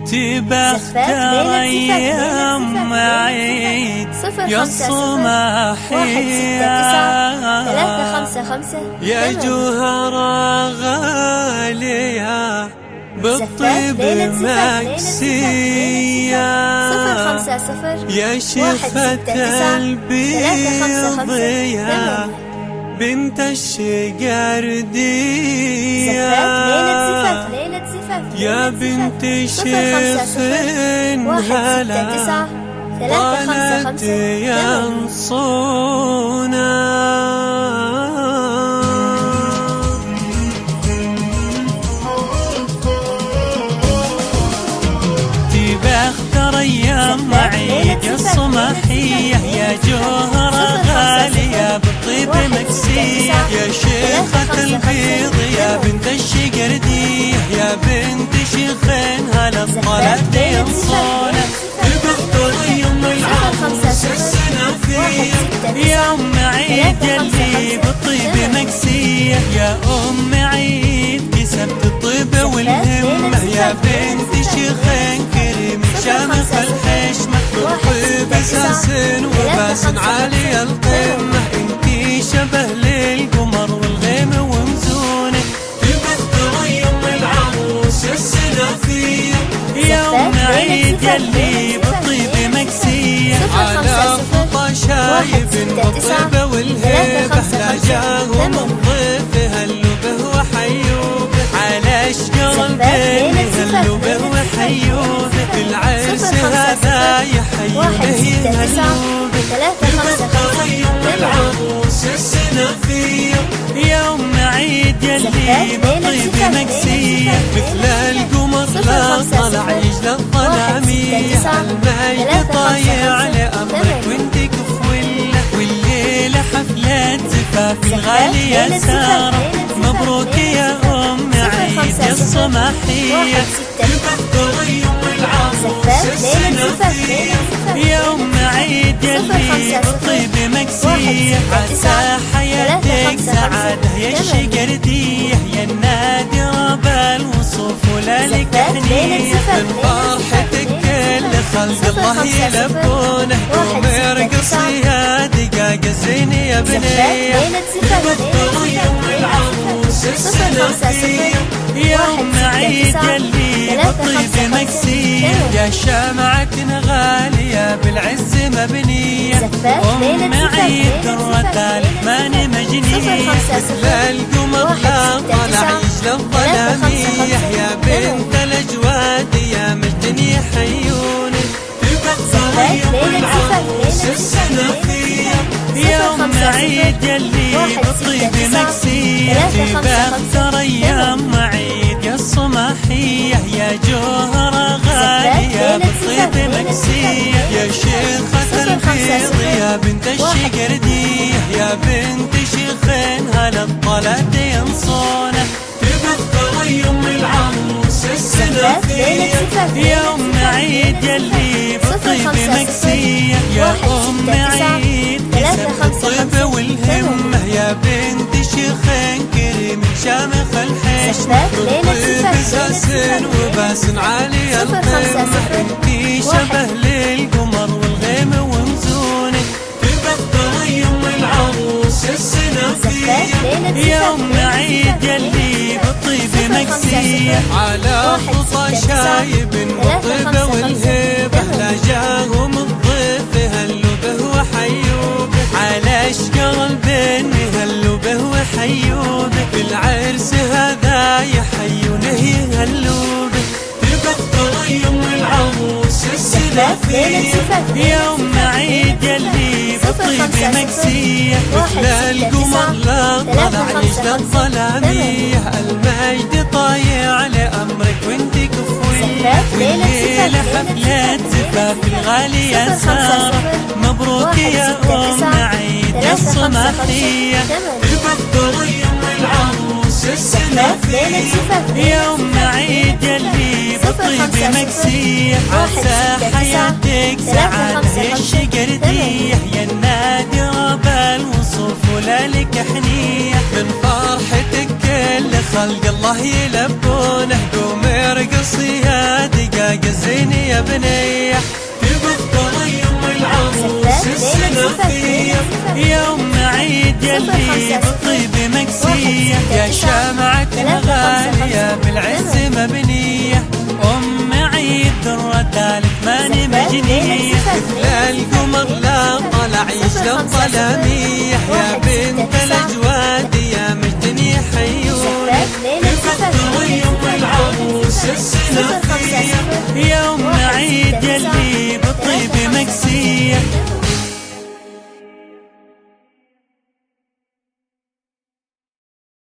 تبختر أيام عيد يا الصماحية يا جوهرة غالية بالطيب مكسية يا شفة البيض يا بنت الشقردية يا بنت شيخ هلا طالت ينصونا تبختر أيام عيد يا الصماحية يا جوهرة غالية بالطيب مكسية يا شيخة البيض يا بنت الشقردية يا بنت شيخين هلا طلعت ينصونا تبختر أيام العروس السنافية يا أم عيد اللي بالطيب مكسية يا أم عيد كسبت الطيب والهمة يا بنت شيخين كريم شامخ الحشمة بالطيب أساس وباس عالي القمة انتي شبه للقمر والغيم ومزونة تبختر أيام العروس السنافية يا أم عيد اللي بالطيب مكسية على خطى شايب بالطيب والهيبة لا جاهم الضيف هلوا به وحيوبه على اشجار البين هلوا به وحيوبه في العرس هذا يحيونه يهلوا به تبختر أيام العروس السنافية يا أم عيد اللي بالطيب مكسية مثل القمر لا طلع يجلى الظلامية المجد طايع لأمرك وانت كفولة والليلة حفلة زفاف الغالية سارة مبروك يا أم عيد يا الصماحية تبختر أيام العروس السنافية يا أم عيد اللي بالطيب مكسية عسى حياتك سعادة يا الشقردية يا النادرة بالوصوف ولا لك حنية من فرحتك كل خلق الله يلبونه قومي ارقصي يا دقاق الزين يا بنية تبختر أيام العروس السنافية يا أم عيد اللي بالطيب مكسية يا شمعة غالية بالعز مبنية أم عيد درة الحمان مجنية مثل القمر لا طلع يجلى الظلامية يا بنت الأجواد يا مجد يحيوني تبختر أيام العروس السنافية يا أم عيد اللي بالطيب مكسية تبختر أيام عيد يا الصماحية يا جوهرة غالية بالطيب مكسية يا شيخة البيض يا بنت الشقردية يا بنت شيخين هلا طلعت ينصونا تبختر أيام العروس السنافية يا أم عيد اللي بالطيب مكسية يا أم عيد كسبت الطيب والهمة يا بنت شيخين كريم شامخ الحشمة بالطيب أساس وباس عالي القمة انتي شبه للقمر والغيم ومزونة تبختر أيام العروس السنافية يا أم عيد اللي بالطيب مكسية على خطى شايب بالطيب والهيبة لا جاهم الضيف هلوا به وحيوبه على اشجار البين هلوا به وحيوبه في العرس هذا يحيونه يهلوا به تبختر أيام العروس السنافية يا أم عيد اللي بالطيب مكسية مثل القمر لا طلع يجلى الظلامية المجد طايع لأمرك وانت كفولة والليلة حفلة زفاف الغالية سارة مبروك يا أم عيد يا الصماحية تبختر أيام العروس السنافية يا أم عيد اللي بالطيب مكسية عسى حياتك سعادة يا الشقردية يا النادرة بالوصوف ولا لك حنية من فرحتك كل خلق الله يلبونه قومي ارقصي يا دقاق الخلاق الزين يا بنيه، تبختر يوم العروس السنافيه، يوم عيد يلي بالطيب مكسيه، يا شمعة غالية بالعز مبنيه، ام عيد الردالك ماني مجنيه، مثل القمر لا طلع يشلى الظلاميه، يا بنت الاجواد يا مجدني حيوني، تبختر يوم العروس السنافيه.